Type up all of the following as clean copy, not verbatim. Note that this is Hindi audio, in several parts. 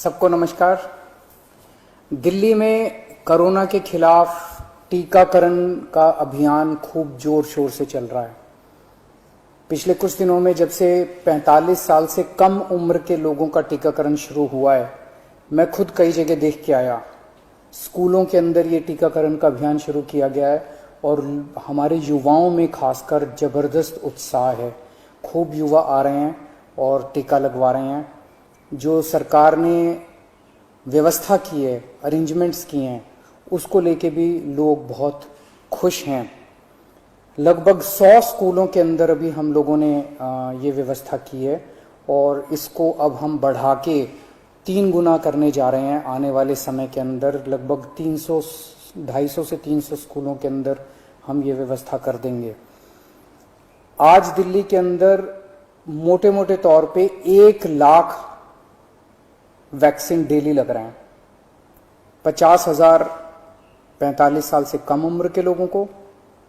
सबको नमस्कार। दिल्ली में कोरोना के खिलाफ टीकाकरण का अभियान खूब जोर शोर से चल रहा है। पिछले कुछ दिनों में जब से 45 साल से कम उम्र के लोगों का टीकाकरण शुरू हुआ है, मैं खुद कई जगह देख के आया। स्कूलों के अंदर ये टीकाकरण का अभियान शुरू किया गया है और हमारे युवाओं में खासकर जबरदस्त उत्साह है। खूब युवा आ रहे हैं और टीका लगवा रहे हैं। जो सरकार ने व्यवस्था की है, अरेंजमेंट्स किए हैं, उसको लेके भी लोग बहुत खुश हैं। लगभग 100 स्कूलों के अंदर अभी हम लोगों ने ये व्यवस्था की है और इसको अब हम बढ़ा के 3 गुना करने जा रहे हैं। आने वाले समय के अंदर लगभग 250 से 300 स्कूलों के अंदर हम ये व्यवस्था कर देंगे। आज दिल्ली के अंदर मोटे मोटे तौर पे 1 लाख वैक्सीन डेली लग रहे हैं। 50,000 45 साल से कम उम्र के लोगों को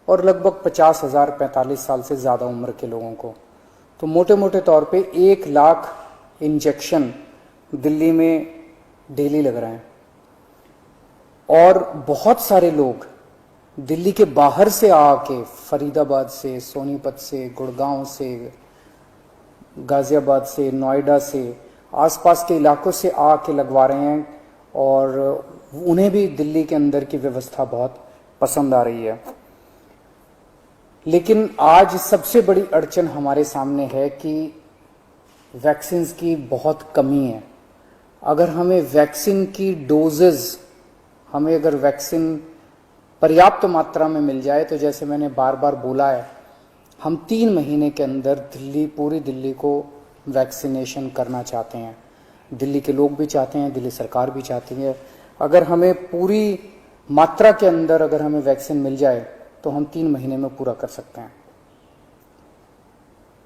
और लगभग 50,000 45 साल से ज़्यादा उम्र के लोगों को। तो मोटे मोटे तौर पे 1 लाख इंजेक्शन दिल्ली में डेली लग रहे हैं। और बहुत सारे लोग दिल्ली के बाहर से आके, फरीदाबाद से, सोनीपत से, गुड़गांव से, गाजियाबाद से, नोएडा से, आसपास के इलाकों से आके लगवा रहे हैं और उन्हें भी दिल्ली के अंदर की व्यवस्था बहुत पसंद आ रही है। लेकिन आज सबसे बड़ी अड़चन हमारे सामने है कि वैक्सीन की बहुत कमी है। अगर हमें वैक्सीन की डोजेज, हमें अगर वैक्सीन पर्याप्त मात्रा में मिल जाए तो जैसे मैंने बार बार बोला है, हम 3 महीने के अंदर पूरी दिल्ली को वैक्सीनेशन करना चाहते हैं। दिल्ली के लोग भी चाहते हैं, दिल्ली सरकार भी चाहती है। अगर हमें पूरी मात्रा के अंदर अगर हमें वैक्सीन मिल जाए तो हम 3 महीने में पूरा कर सकते हैं।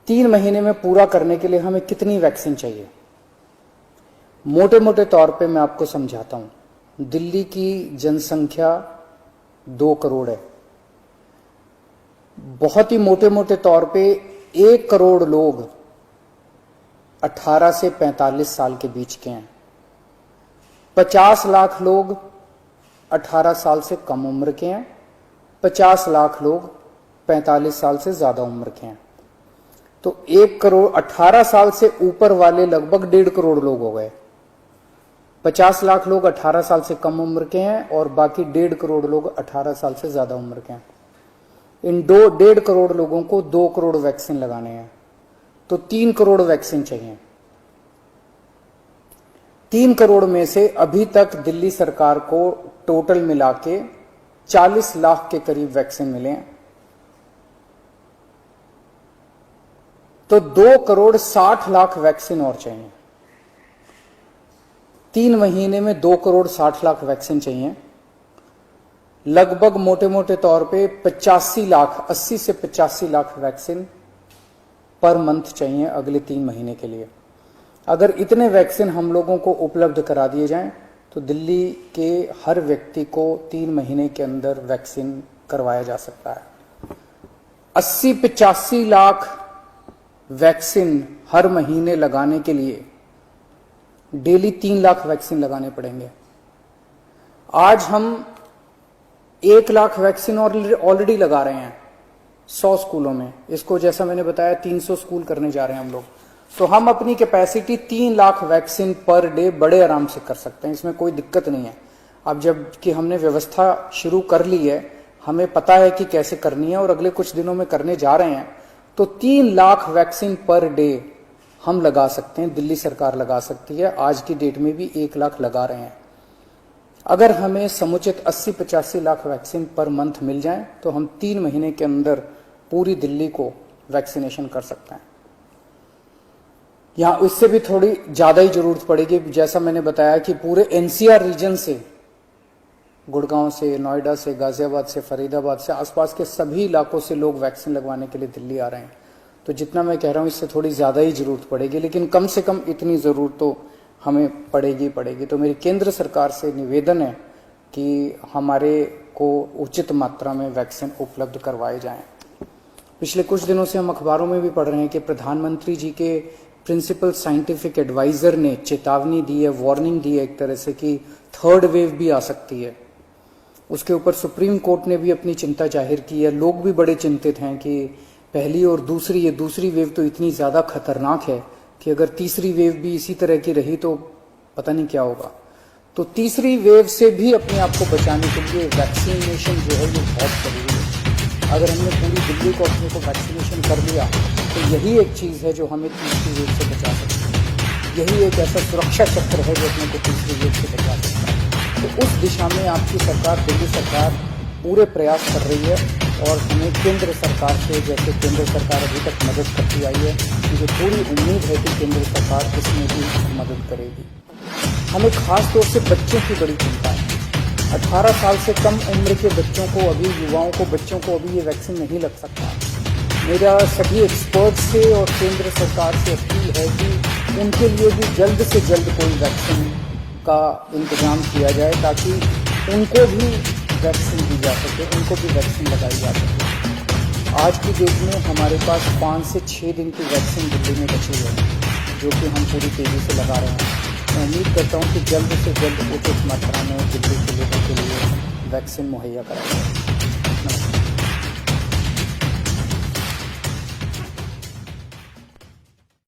3 महीने में पूरा करने के लिए हमें कितनी वैक्सीन चाहिए? मोटे मोटे तौर पे मैं आपको समझाता हूं। दिल्ली की जनसंख्या 2 करोड़ है। बहुत ही मोटे मोटे तौर पे 1 करोड़ लोग 18 से 45 साल के बीच के हैं। 50 लाख लोग 18 साल से कम उम्र के हैं। 50 लाख लोग 45 साल से ज्यादा उम्र के हैं। तो 1 करोड़ 18 साल से ऊपर वाले लगभग 1.5 करोड़ लोग हो गए। 50 लाख लोग 18 साल से कम उम्र के हैं और बाकी 1.5 करोड़ लोग 18 साल से ज्यादा उम्र के हैं। इन 1.5 करोड़ लोगों को 2 करोड़ वैक्सीन लगाने हैं, तो 3 करोड़ वैक्सीन चाहिए। 3 करोड़ में से अभी तक दिल्ली सरकार को टोटल मिला के 40 लाख के करीब वैक्सीन मिले हैं। तो 2 करोड़ 60 लाख वैक्सीन और चाहिए। 3 महीने में 2 करोड़ 60 लाख वैक्सीन चाहिए। लगभग मोटे मोटे तौर पे 85 लाख, 80 से 85 लाख वैक्सीन पर मंथ चाहिए अगले 3 महीने के लिए। अगर इतने वैक्सीन हम लोगों को उपलब्ध करा दिए जाएं तो दिल्ली के हर व्यक्ति को 3 महीने के अंदर वैक्सीन करवाया जा सकता है। 80-85 लाख वैक्सीन हर महीने लगाने के लिए डेली 3 लाख वैक्सीन लगाने पड़ेंगे। आज हम 1 लाख वैक्सीन ऑलरेडी लगा रहे हैं 100 स्कूलों में। इसको जैसा मैंने बताया 300 स्कूल करने जा रहे हैं हम लोग। तो हम अपनी capacity 3 lakh vaccine per day बड़े आराम से कर सकते हैं, इसमें कोई दिक्कत नहीं है। अब जब कि हमने व्यवस्था शुरू कर ली है, हमें पता है कि कैसे करनी है और अगले कुछ दिनों में करने जा रहे हैं, तो 3 लाख वैक्सीन पर डे हम लगा सकते हैं, दिल्ली सरकार लगा सकती है। आज की डेट में भी 1 लाख लगा रहे हैं। अगर हमें समुचित 80-85 लाख वैक्सीन पर मंथ मिल जाए तो हम 3 महीने के अंदर पूरी दिल्ली को वैक्सीनेशन कर सकते हैं। यहां इससे भी थोड़ी ज्यादा ही जरूरत पड़ेगी। जैसा मैंने बताया कि पूरे एनसीआर रीजन से, गुड़गांव से, नोएडा से, गाजियाबाद से, फरीदाबाद से, आसपास के सभी इलाकों से लोग वैक्सीन लगवाने के लिए दिल्ली आ रहे हैं। तो जितना मैं कह रहा हूं इससे थोड़ी ज्यादा ही जरूरत पड़ेगी, लेकिन कम से कम इतनी जरूरत तो हमें पड़ेगी। तो मेरी केंद्र सरकार से निवेदन है कि हमारे को उचित मात्रा में वैक्सीन उपलब्ध करवाए जाएं। पिछले कुछ दिनों से हम अखबारों में भी पढ़ रहे हैं कि प्रधानमंत्री जी के प्रिंसिपल साइंटिफिक एडवाइजर ने चेतावनी दी है, वार्निंग दी है एक तरह से कि थर्ड वेव भी आ सकती है। उसके ऊपर सुप्रीम कोर्ट ने भी अपनी चिंता जाहिर की है। लोग भी बड़े चिंतित हैं कि पहली और दूसरी, ये दूसरी वेव तो इतनी ज़्यादा खतरनाक है कि अगर तीसरी वेव भी इसी तरह की रही तो पता नहीं क्या होगा। तो तीसरी वेव से भी अपने आप को बचाने के लिए वैक्सीनेशन जो है ये बहुत जरूरी है। अगर हमने पूरी दिल्ली को अपने को वैक्सीनेशन कर लिया तो यही एक चीज़ है जो हमें तीसरी वेव से बचा सकती है। यही एक ऐसा सुरक्षा चक्र है जो अपने को तीसरी वेव से बचा सकता है। तो उस दिशा में आपकी सरकार, दिल्ली सरकार पूरे प्रयास कर रही है और हमें केंद्र सरकार से, जैसे केंद्र सरकार अभी तक मदद करती आई है, मुझे पूरी उम्मीद है कि केंद्र सरकार इसमें भी मदद करेगी। हमें खास तौर से बच्चों की बड़ी चिंता है। 18 साल से कम उम्र के बच्चों को, अभी युवाओं को, बच्चों को अभी ये वैक्सीन नहीं लग सकता। मेरा सभी एक्सपर्ट से और केंद्र सरकार से अपील है कि उनके लिए भी जल्द से जल्द कोई वैक्सीन का इंतजाम किया जाए ताकि उनको भी वैक्सीन दी जा सके, उनको भी वैक्सीन लगाई जा सके। आज की डेट में हमारे पास 5 से 6 दिन की वैक्सीन दिल्ली में बची है जो कि हम पूरी तेज़ी से लगा रहे हैं। मैं उम्मीद करता हूं कि जल्द से जल्द उचित मात्रा में दिल्ली के लोगों के लिए वैक्सीन मुहैया कराई जाए।